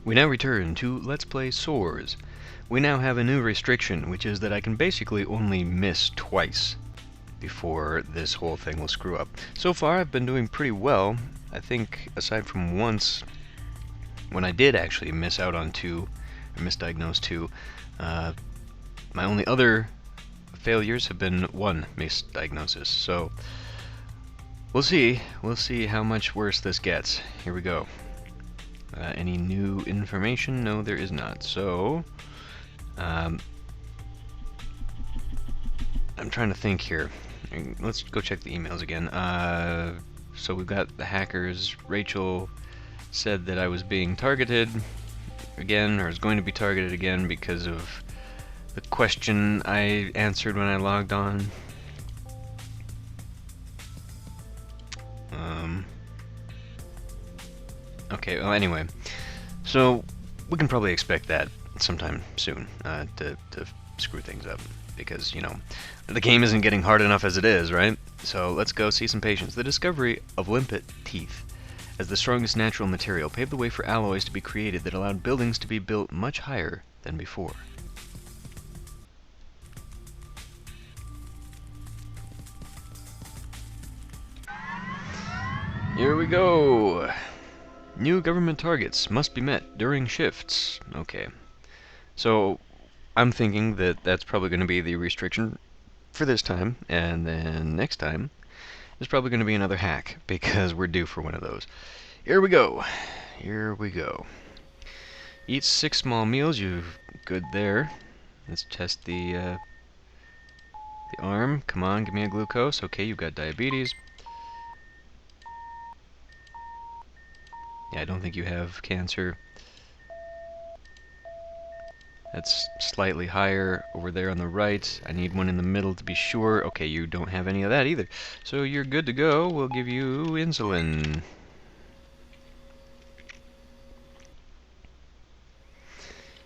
We now return to Let's Play S.O.R.S. We now have a new restriction, which is that I can basically only miss twice before this whole thing will screw up. So far I've been doing pretty well. I think aside from once when I did actually miss out on two, or misdiagnose two, my only other failures have been one misdiagnosis. So we'll see how much worse this gets. Here we go. Any new information? No, there is not. So I'm trying to think here. Let's go check the emails again. So we've got the hackers. Rachel said that I was being targeted again, or is going to be targeted again because of the question I answered when I logged on. Okay, well anyway, so we can probably expect that sometime soon to screw things up, because, you know, the game isn't getting hard enough as it is, right? So let's go see some patients. The discovery of limpet teeth as the strongest natural material paved the way for alloys to be created that allowed buildings to be built much higher than before. Here we go! New government targets must be met during shifts. Okay. So I'm thinking that that's probably going to be the restriction for this time, and then next time there's probably going to be another hack, because we're due for one of those. Here we go. Here we go. Eat 6 small meals. You're good there. Let's test the arm. Come on, give me a glucose. Okay, you've got diabetes. Yeah, I don't think you have cancer. That's slightly higher over there on the right. I need one in the middle to be sure. Okay, you don't have any of that either. So you're good to go. We'll give you insulin.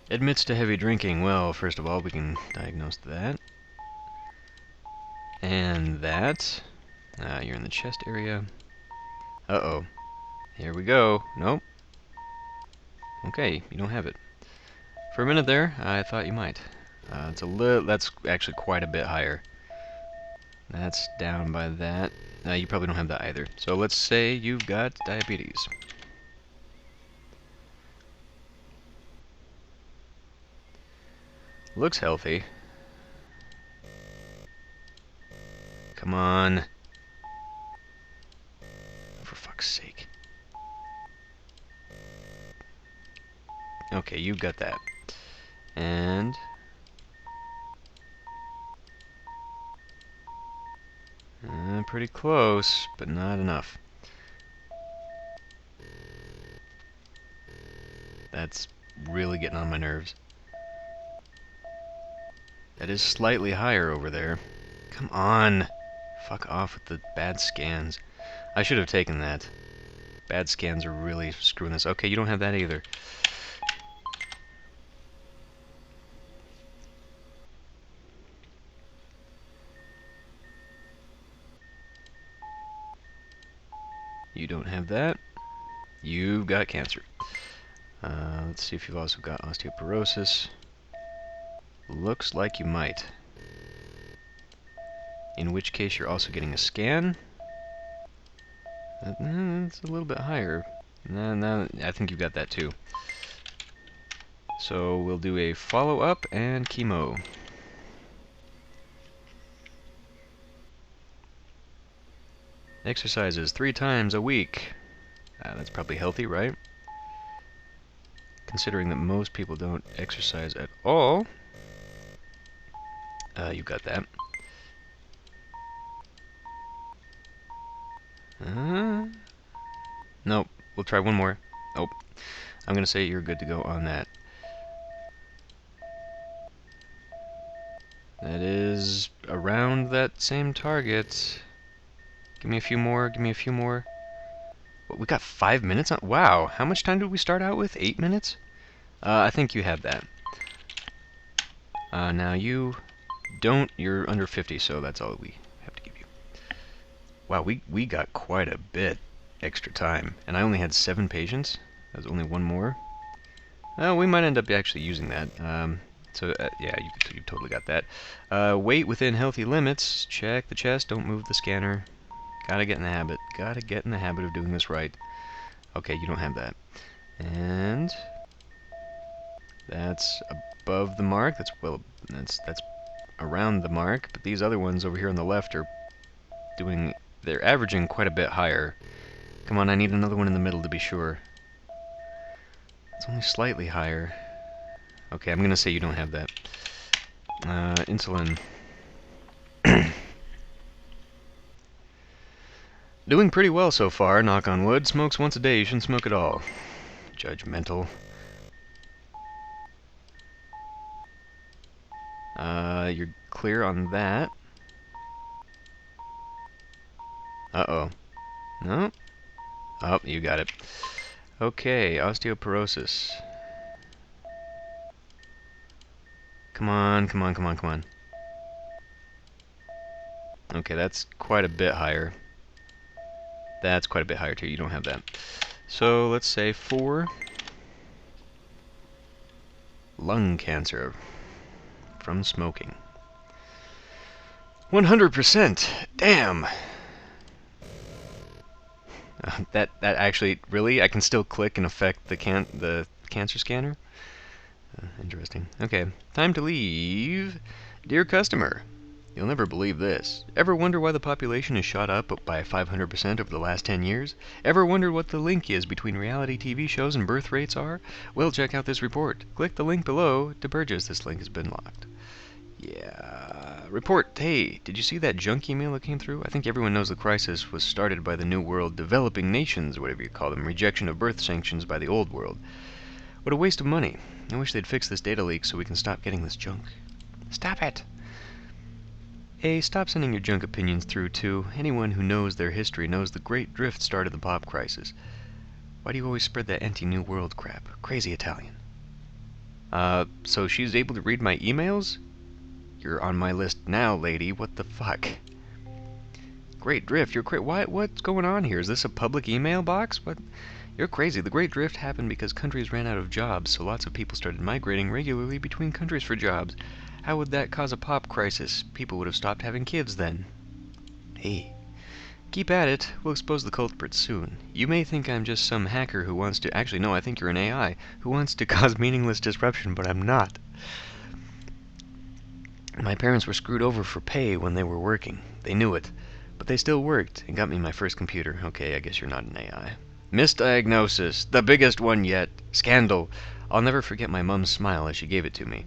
Admits to heavy drinking. Well, first of all, we can diagnose that. And that. You're in the chest area. Uh-oh. Here we go. Nope. Okay, you don't have it. For a minute there, I thought you might. That's actually quite a bit higher. That's down by that. You probably don't have that either. So let's say you've got diabetes. Looks healthy. Come on. For fuck's sake. Okay, you've got that. And pretty close, but not enough. That's really getting on my nerves. That is slightly higher over there. Come on! Fuck off with the bad scans. I should have taken that. Bad scans are really screwing this. Okay, you don't have that either. You don't have that. You've got cancer. Let's see if you've also got osteoporosis. Looks like you might. In which case you're also getting a scan. It's a little bit higher. No, I think you've got that too. So we'll do a follow-up and chemo. Exercises 3 times a week. That's probably healthy, right? Considering that most people don't exercise at all. You got that. Nope. We'll try one more. Nope. I'm gonna say you're good to go on that. That is around that same target. Give me a few more, give me a few more. What, we got 5 minutes on? Wow, how much time did we start out with? 8 minutes? I think you have that. Now you don't, you're under 50, so that's all we have to give you. Wow, we got quite a bit extra time. And I only had 7 patients. That was only one more. Well, we might end up actually using that. Yeah, you totally got that. Weight within healthy limits. Check the chest. Don't move the scanner. Gotta get in the habit. Gotta get in the habit of doing this right. Okay, you don't have that. And that's above the mark. That's around the mark. But these other ones over here on the left are they're averaging quite a bit higher. Come on, I need another one in the middle to be sure. It's only slightly higher. Okay, I'm gonna say you don't have that. Insulin. Doing pretty well so far, knock on wood. Smokes once a day, you shouldn't smoke at all. Judgmental. You're clear on that. Uh-oh. No? Oh, you got it. Okay, osteoporosis. Come on, come on, come on, come on. Okay, that's quite a bit higher. That's quite a bit higher too, you don't have that. So, let's say 4. Lung cancer from smoking. 100%! Damn! That actually, really? I can still click and affect the cancer scanner? Interesting. Okay, time to leave. Dear customer, you'll never believe this. Ever wonder why the population has shot up by 500% over the last 10 years? Ever wondered what the link is between reality TV shows and birth rates are? Well, check out this report. Click the link below to purchase. This link has been locked. Yeah. Report. Hey, did you see that junk email that came through? I think everyone knows the crisis was started by the New World developing nations, whatever you call them, rejection of birth sanctions by the Old World. What a waste of money. I wish they'd fix this data leak so we can stop getting this junk. Stop it! Hey, stop sending your junk opinions through, too. Anyone who knows their history knows the Great Drift started the pop crisis. Why do you always spread that anti-New World crap? Crazy Italian. So she's able to read my emails? You're on my list now, lady. What the fuck? Great Drift, you're what's going on here? Is this a public email box? What? You're crazy. The Great Drift happened because countries ran out of jobs, so lots of people started migrating regularly between countries for jobs. How would that cause a pop crisis? People would have stopped having kids then. Hey, keep at it. We'll expose the culprits soon. You may think I'm just some hacker who wants to... Actually, no, I think you're an AI who wants to cause meaningless disruption, but I'm not. My parents were screwed over for pay when they were working. They knew it. But they still worked and got me my first computer. Okay, I guess you're not an AI. Misdiagnosis. The biggest one yet. Scandal. I'll never forget my mum's smile as she gave it to me.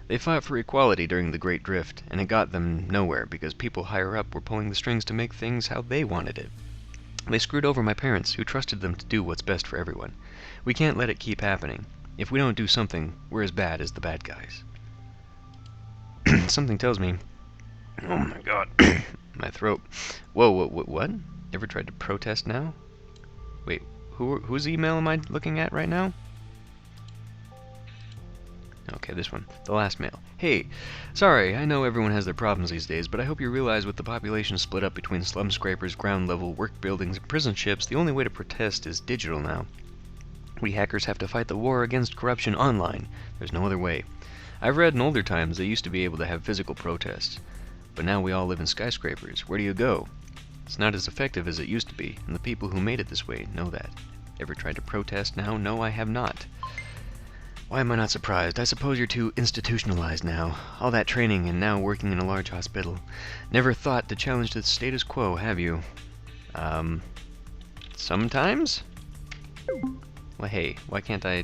They fought for equality during the Great Drift, and it got them nowhere because people higher up were pulling the strings to make things how they wanted it. They screwed over my parents, who trusted them to do what's best for everyone. We can't let it keep happening. If we don't do something, we're as bad as the bad guys. Something tells me... Oh my god. My throat. Whoa, what? Ever tried to protest now? Wait, whose email am I looking at right now? Okay, this one. The last mail. Hey, sorry, I know everyone has their problems these days, but I hope you realize with the population split up between slum scrapers, ground level, work buildings, and prison ships, the only way to protest is digital now. We hackers have to fight the war against corruption online. There's no other way. I've read in older times they used to be able to have physical protests, but now we all live in skyscrapers. Where do you go? It's not as effective as it used to be, and the people who made it this way know that. Ever tried to protest now? No, I have not. Why am I not surprised? I suppose you're too institutionalized now. All that training and now working in a large hospital. Never thought to challenge the status quo, have you? Sometimes? Well, hey, why can't I...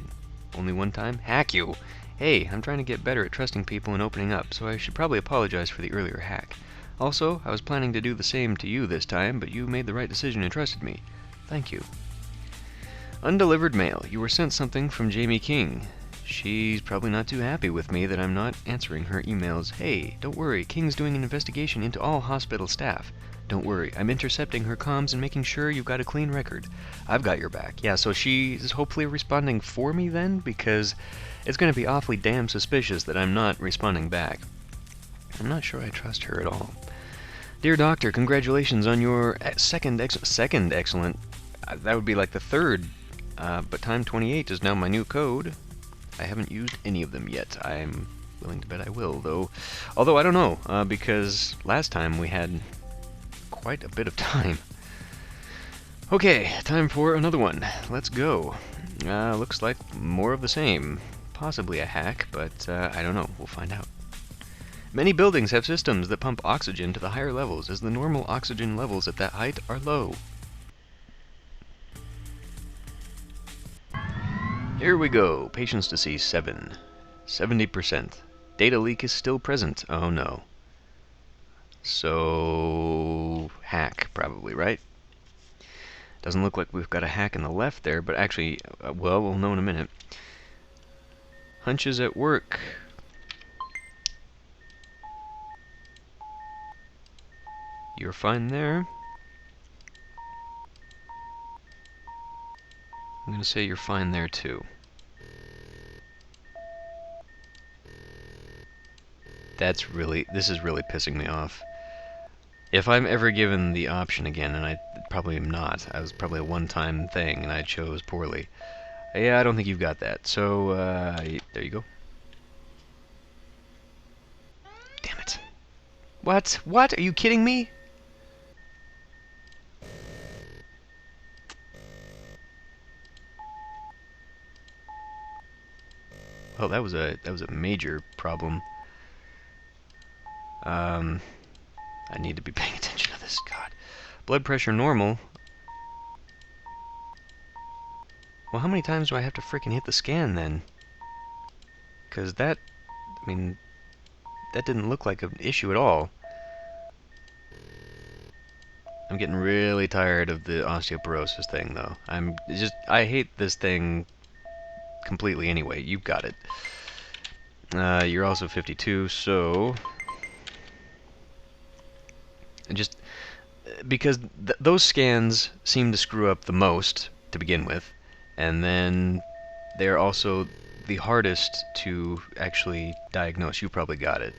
Only one time? Hack you! Hey, I'm trying to get better at trusting people and opening up, so I should probably apologize for the earlier hack. Also, I was planning to do the same to you this time, but you made the right decision and trusted me. Thank you. Undelivered mail. You were sent something from Jamie King. She's probably not too happy with me that I'm not answering her emails. Hey, don't worry, King's doing an investigation into all hospital staff. Don't worry, I'm intercepting her comms and making sure you've got a clean record. I've got your back. Yeah, so she's hopefully responding for me then, because it's going to be awfully damn suspicious that I'm not responding back. I'm not sure I trust her at all. Dear Doctor, congratulations on your second excellent... that would be like the third, but time 28 is now my new code. I haven't used any of them yet. I'm willing to bet I will, though. Although, I don't know, because last time we had quite a bit of time. Okay, time for another one. Let's go. Looks like more of the same. Possibly a hack, but I don't know. We'll find out. Many buildings have systems that pump oxygen to the higher levels as the normal oxygen levels at that height are low. Here we go. Patience to see 7. 70%. Data leak is still present. Oh no. So... hack, probably, right? Doesn't look like we've got a hack in the left there, but actually, well, we'll know in a minute. Hunches at work. You're fine there. I'm gonna say you're fine there too. This is really pissing me off. If I'm ever given the option again, and I probably am not, I was probably a one-time thing, and I chose poorly. Yeah, I don't think you've got that, so, there you go. Damn it. What? What? Are you kidding me? Oh, that was a major problem. I need to be paying attention to this. God. Blood pressure normal. Well, how many times do I have to frickin' hit the scan then? Because that, I mean, that didn't look like an issue at all. I'm getting really tired of the osteoporosis thing, though. I hate this thing completely anyway. You've got it. You're also 52, so... just... because those scans seem to screw up the most, to begin with, and then they're also the hardest to actually diagnose. You probably got it.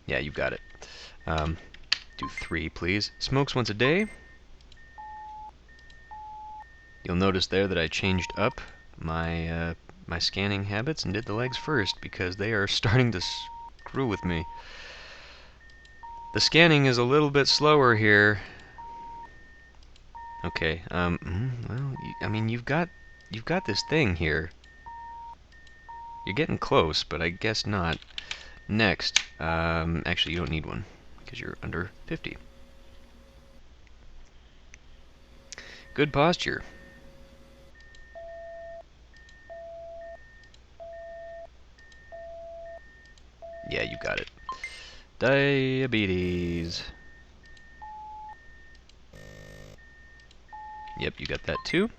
Yeah, you got it. Do 3, please. Smokes once a day. You'll notice there that I changed up my my scanning habits and did the legs first because they are starting to screw with me. The scanning is a little bit slower here. Okay. Well, I mean, you've got this thing here. You're getting close, but I guess not. Next, actually, you don't need one because you're under 50. Good posture. Yeah, you got it. Diabetes. Yep, you got that too.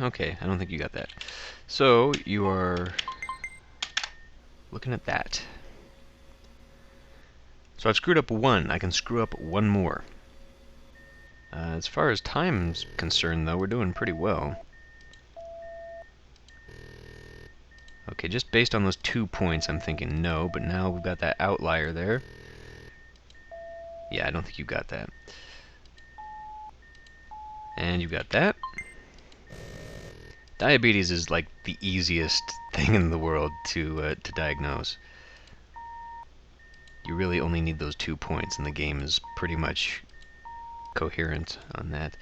Okay, I don't think you got that. So, you are looking at that. So I've screwed up 1. I can screw up 1 more. As far as time's concerned, though, we're doing pretty well. Okay, just based on those 2 points, I'm thinking no, but now we've got that outlier there. Yeah, I don't think you got that. And you got that. Diabetes is like the easiest thing in the world to diagnose. You really only need those 2 points, and the game is pretty much coherent on that.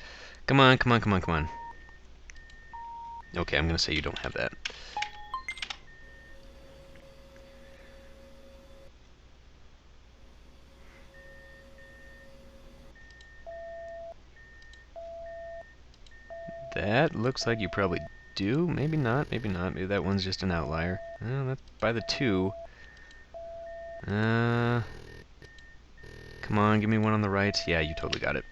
Come on, come on, come on, come on. Okay, I'm gonna say you don't have that. That looks like you probably do. Maybe not, maybe not. Maybe that one's just an outlier. That's by the 2. Come on, give me one on the right. Yeah, you totally got it.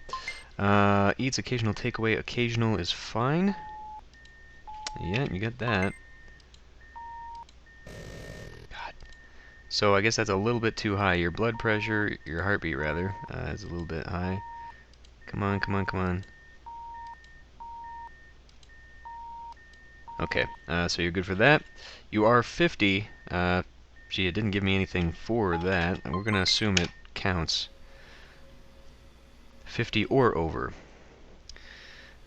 Eats occasional takeaway. Occasional is fine. Yeah, you got that. God. So I guess that's a little bit too high. Your blood pressure, your heartbeat rather, is a little bit high. Come on, come on, come on. Okay, so you're good for that. You are 50. Gee, it didn't give me anything for that. We're gonna assume it counts. 50 or over.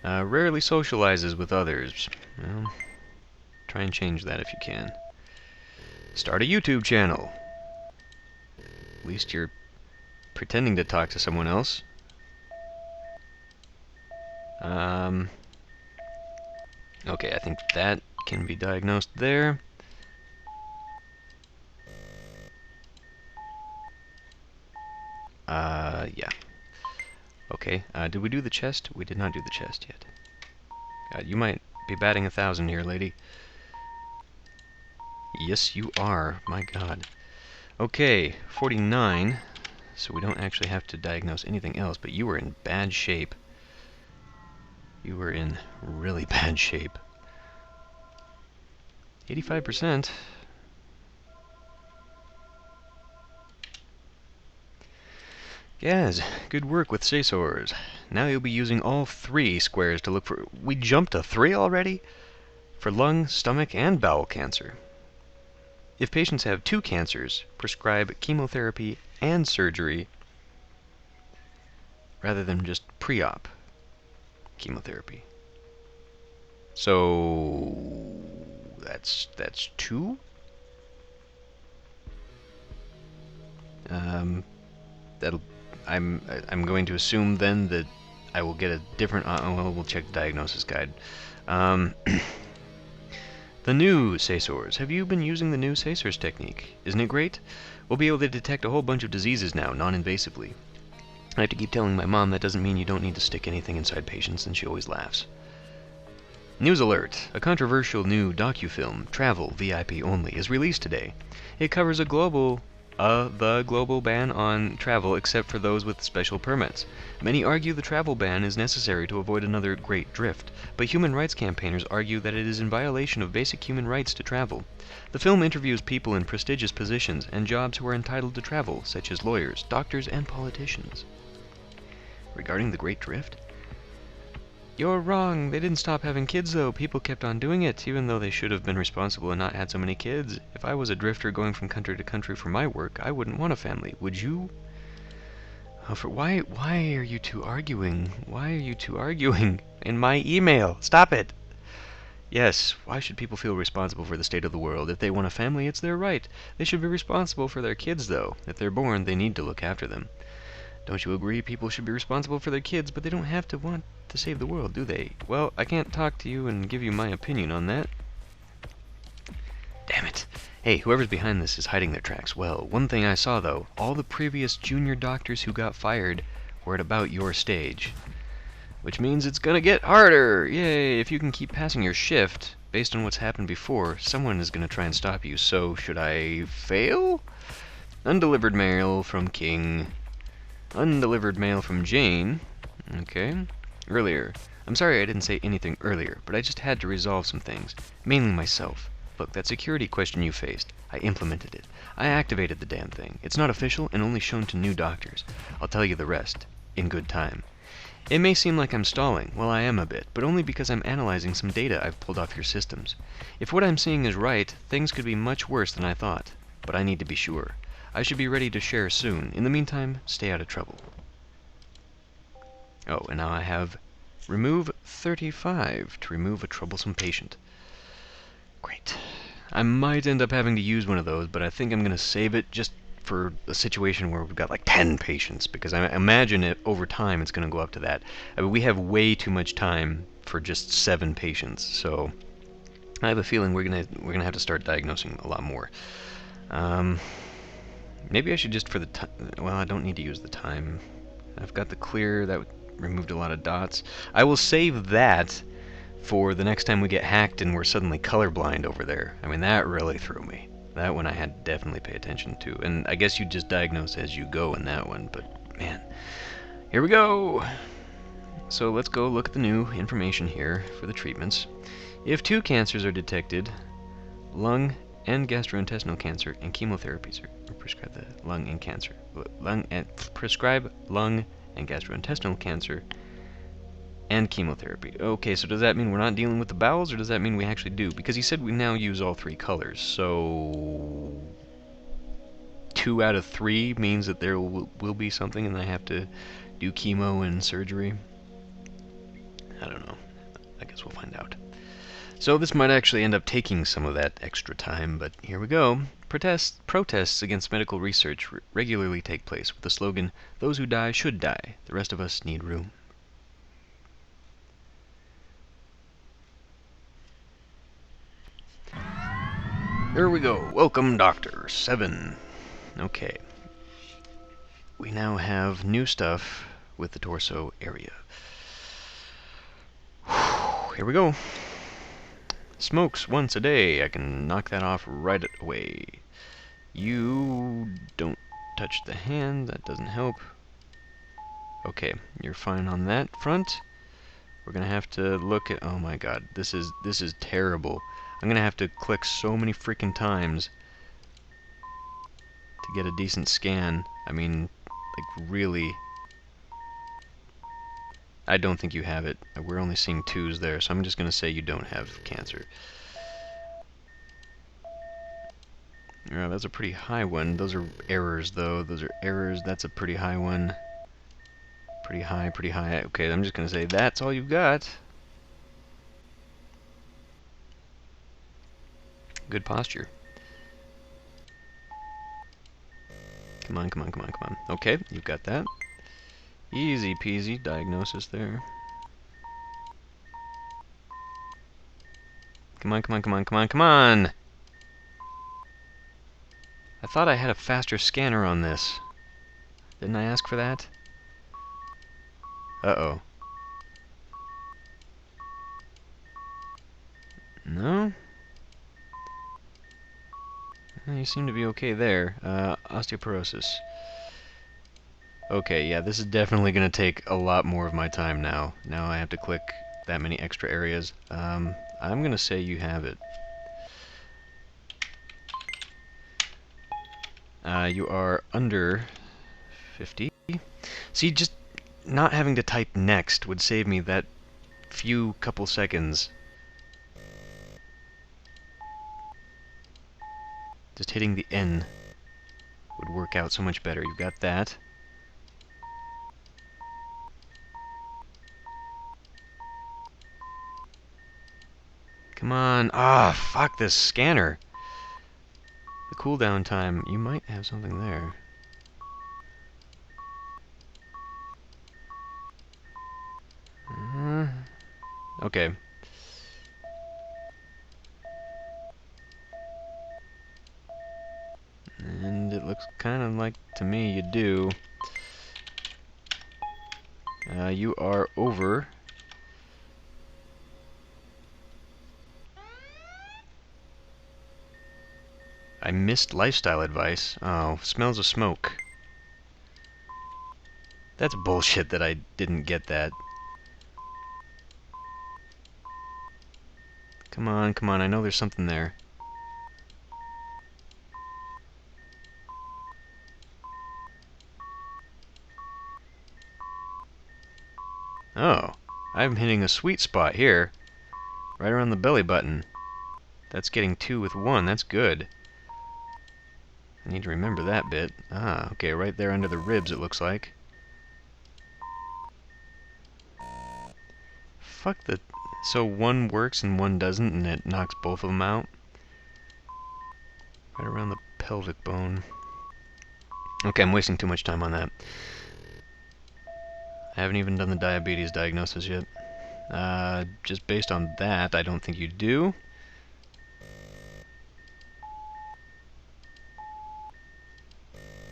Rarely socializes with others. Well, try and change that if you can. Start a YouTube channel. At least you're pretending to talk to someone else. Okay, I think that can be diagnosed there. Yeah. Okay, did we do the chest? We did not do the chest yet. You might be batting 1,000 here, lady. Yes, you are. My God. Okay, 49. So we don't actually have to diagnose anything else, but you were in bad shape. You were in really bad shape. 85%. Yes, good work with S.O.R.S. Now you'll be using all 3 squares to look for... We jumped to 3 already? For lung, stomach, and bowel cancer. If patients have 2 cancers, prescribe chemotherapy and surgery rather than just pre-op chemotherapy. So that's 2. I'm going to assume then that I will get a different. Well, we'll check the diagnosis guide. The new S.O.R.S. Have you been using the new S.O.R.S. technique? Isn't it great? We'll be able to detect a whole bunch of diseases now, non-invasively. I have to keep telling my mom that doesn't mean you don't need to stick anything inside patients, and she always laughs. News alert! A controversial new docufilm, Travel VIP Only, is released today. It covers the global ban on travel except for those with special permits. Many argue the travel ban is necessary to avoid another Great Drift, but human rights campaigners argue that it is in violation of basic human rights to travel. The film interviews people in prestigious positions and jobs who are entitled to travel, such as lawyers, doctors, and politicians. Regarding the Great Drift? You're wrong. They didn't stop having kids, though. People kept on doing it, even though they should have been responsible and not had so many kids. If I was a drifter going from country to country for my work, I wouldn't want a family. Would you? Why are you two arguing? Why are you two arguing? In my email. Stop it! Yes, why should people feel responsible for the state of the world? If they want a family, it's their right. They should be responsible for their kids, though. If they're born, they need to look after them. Don't you agree people should be responsible for their kids, but they don't have to want to save the world, do they? Well, I can't talk to you and give you my opinion on that. Damn it. Hey, whoever's behind this is hiding their tracks well. One thing I saw, though, all the previous junior doctors who got fired were at about your stage. Which means it's gonna get harder! Yay! If you can keep passing your shift, based on what's happened before, someone is gonna try and stop you. So, should I fail? Undelivered mail from King. Undelivered mail from Jane. Okay. Earlier. I'm sorry I didn't say anything earlier, but I just had to resolve some things. Mainly myself. Look, that security question you faced, I implemented it. I activated the damn thing. It's not official and only shown to new doctors. I'll tell you the rest. In good time. It may seem like I'm stalling. Well, I am a bit, but only because I'm analyzing some data I've pulled off your systems. If what I'm seeing is right, things could be much worse than I thought. But I need to be sure. I should be ready to share soon. In the meantime, stay out of trouble. Oh, and now I have remove 35 to remove a troublesome patient. Great. I might end up having to use one of those, but I think I'm going to save it just for a situation where we've got like 10 patients, because I imagine it over time it's going to go up to that. I mean, we have way too much time for just 7 patients, so I have a feeling we're gonna have to start diagnosing a lot more. Maybe I should just for the time. Well, I don't need to use the time. I've got the clear that removed a lot of dots. I will save that for the next time we get hacked and we're suddenly colorblind over there. I mean, that really threw me. That one I had to definitely pay attention to. And I guess you just diagnose as you go in that one, but man. Here we go! So let's go look at the new information here for the treatments. If 2 cancers are detected, lung and gastrointestinal cancer, and chemotherapies are prescribed the lung and cancer. Prescribe lung and gastrointestinal cancer and chemotherapy. Okay, so does that mean we're not dealing with the bowels, or does that mean we actually do? Because he said we now use all 3 colors, so 2 out of 3 means that there will be something and I have to do chemo and surgery. I don't know. I guess we'll find out. So this might actually end up taking some of that extra time, but here we go. Protests against medical research regularly take place with the slogan, "Those who die should die. The rest of us need room." There we go. Welcome, Doctor 7. Okay. We now have new stuff with the torso area. Here we go. Smokes once a day. I can knock that off right away. You don't touch the hand. That doesn't help. Okay, you're fine on that front. We're gonna have to look at... Oh my god, this is terrible. I'm gonna have to click so many freaking times to get a decent scan. I mean, like, really. I don't think you have it. We're only seeing 2s there, so I'm just gonna say you don't have cancer. Yeah, that's a pretty high one. Those are errors, though. Those are errors. That's a pretty high one. Pretty high, pretty high. Okay, I'm just gonna say that's all you've got. Good posture. Come on, come on, come on, come on. Okay, you've got that. Easy peasy diagnosis there. Come on, come on, come on, come on, come on! I thought I had a faster scanner on this. Didn't I ask for that? Uh-oh. No? You seem to be okay there. Osteoporosis. Okay, yeah, this is definitely going to take a lot more of my time now. Now I have to click that many extra areas. I'm going to say you have it. You are under 50. See, just not having to type next would save me that few couple seconds. Just hitting the N would work out so much better. You've got that. Come on. Ah, fuck this scanner. The cooldown time. You might have something there. Okay. And it looks kind of like, to me, you do. You are over. I missed lifestyle advice. Oh, smells of smoke. That's bullshit that I didn't get that. Come on, come on, I know there's something there. Oh, I'm hitting a sweet spot here. Right around the belly button. That's getting 2 with 1, that's good. I need to remember that bit. Ah, okay, right there under the ribs it looks like. Fuck the... So one works and one doesn't, and it knocks both of them out? Right around the pelvic bone. Okay, I'm wasting too much time on that. I haven't even done the diabetes diagnosis yet. Just based on that, I don't think you do.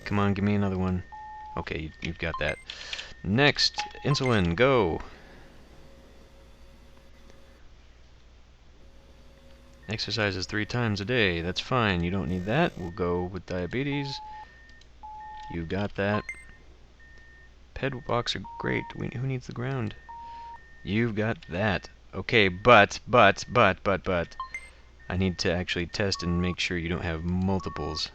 Come on, give me another one. Okay, you've got that. Next, insulin, go! Exercises 3 times a day. That's fine. You don't need that. We'll go with diabetes. You got that. Ped walks are great. Who needs the ground? You've got that. Okay, but. I need to actually test and make sure you don't have multiples.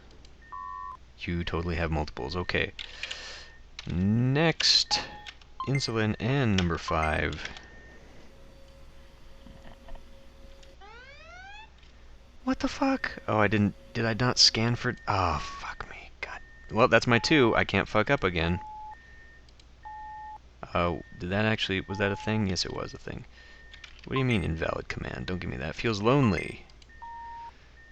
You totally have multiples. Okay. Next, insulin and number 5. What the fuck? Oh, I didn't... Did I not scan for... Oh, fuck me. God Well, that's my 2. I can't fuck up again. Did that actually... Was that a thing? Yes, it was a thing. What do you mean, invalid command? Don't give me that. Feels lonely.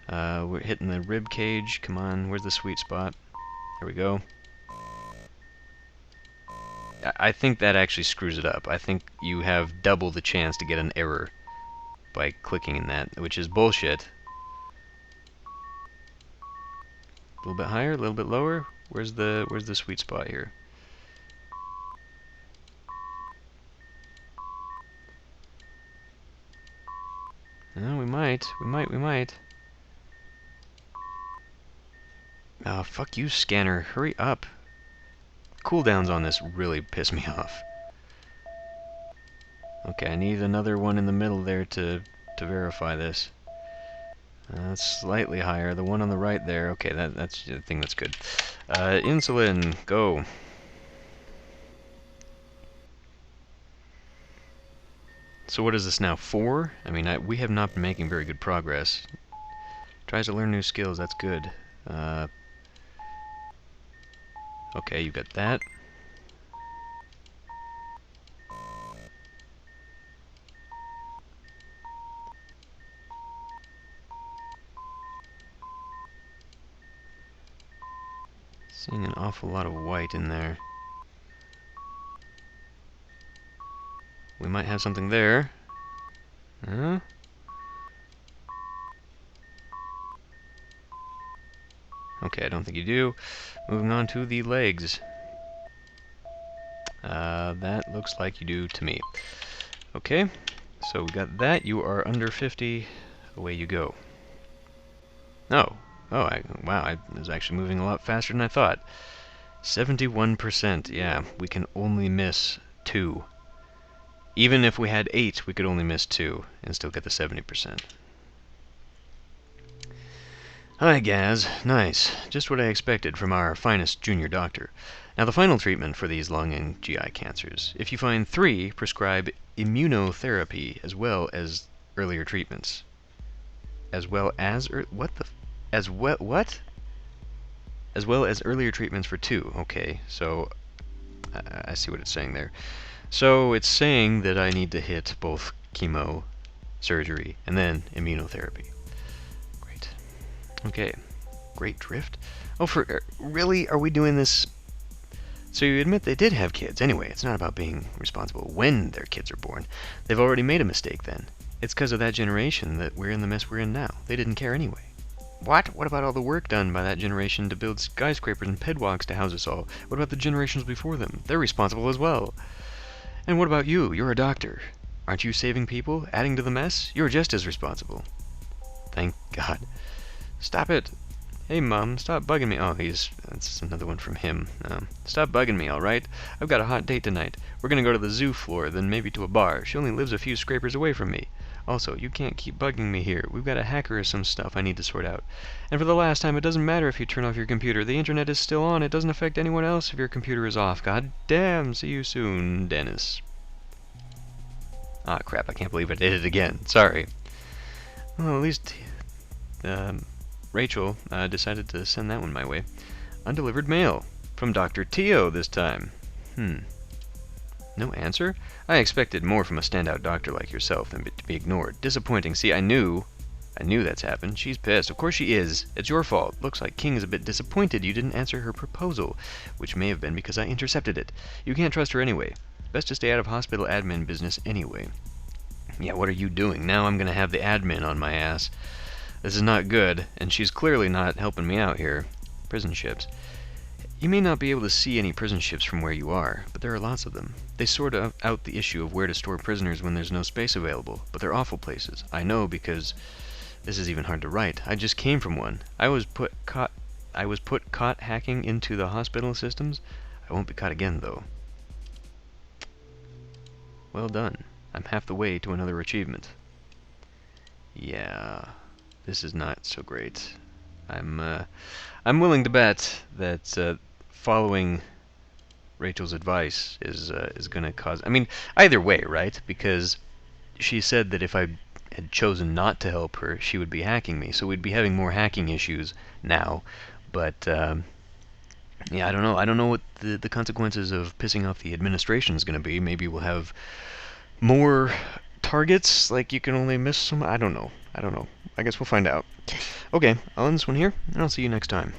We're hitting the rib cage. Come on, where's the sweet spot? There we go. I think that actually screws it up. I think you have double the chance to get an error by clicking in that, which is bullshit. A little bit higher, a little bit lower. Where's the sweet spot here? No, we might. Oh, fuck you, scanner. Hurry up. Cooldowns on this really piss me off. Okay, I need another one in the middle there to verify this. That's slightly higher. The one on the right there. Okay, that's the thing that's good. Insulin, go. So what is this now? 4? I mean, we have not been making very good progress. Tries to learn new skills. That's good. Okay, you got that. Seeing an awful lot of white in there. We might have something there. Huh? Okay, I don't think you do. Moving on to the legs. That looks like you do to me. Okay, so we got that. You are under 50. Away you go. Oh, wow, I was actually moving a lot faster than I thought. 71%, yeah, we can only miss 2. Even if we had 8, we could only miss 2 and still get the 70%. Hi, Gaz. Nice. Just what I expected from our finest junior doctor. Now, the final treatment for these lung and GI cancers. If you find 3, prescribe immunotherapy as well as earlier treatments. As well as... what the... As well... What? As well as earlier treatments for 2. Okay, so... I see what it's saying there. So, it's saying that I need to hit both chemo, surgery, and then immunotherapy. Great. Okay. Great drift? Oh, really? Are we doing this? So you admit they did have kids. Anyway, it's not about being responsible when their kids are born. They've already made a mistake then. It's because of that generation that we're in the mess we're in now. They didn't care anyway. What? What about all the work done by that generation to build skyscrapers and pedwalks to house us all? What about the generations before them? They're responsible as well. And what about you? You're a doctor. Aren't you saving people? Adding to the mess? You're just as responsible. Thank God. Stop it. Hey, Mom, stop bugging me. Oh, that's another one from him. Stop bugging me, alright? I've got a hot date tonight. We're gonna go to the zoo floor, then maybe to a bar. She only lives a few scrapers away from me. Also, you can't keep bugging me here. We've got a hacker or some stuff I need to sort out. And for the last time, it doesn't matter if you turn off your computer. The internet is still on. It doesn't affect anyone else if your computer is off. God damn. See you soon, Dennis. Ah, crap. I can't believe I did it again. Sorry. Well, at least... Rachel decided to send that one my way. Undelivered mail. From Dr. Tio this time. No answer? I expected more from a standout doctor like yourself than to be ignored. Disappointing. See, I knew that's happened. She's pissed. Of course she is. It's your fault. Looks like King is a bit disappointed you didn't answer her proposal, which may have been because I intercepted it. You can't trust her anyway. Best to stay out of hospital admin business anyway. Yeah, what are you doing? Now I'm gonna have the admin on my ass. This is not good, and she's clearly not helping me out here. Prison ships. You may not be able to see any prison ships from where you are, but there are lots of them. They sort out the issue of where to store prisoners when there's no space available, but they're awful places. I know because this is even hard to write. I just came from one. I was put caught hacking into the hospital systems. I won't be caught again, though. Well done. I'm half the way to another achievement. Yeah... This is not so great. I'm willing to bet that following Rachel's advice is going to cause... I mean, either way, right? Because she said that if I had chosen not to help her, she would be hacking me. So we'd be having more hacking issues now. But Yeah, I don't know. I don't know what the consequences of pissing off the administration is going to be. Maybe we'll have more targets, like you can only miss some. I don't know. I don't know. I guess we'll find out. Okay, I'll end this one here, and I'll see you next time.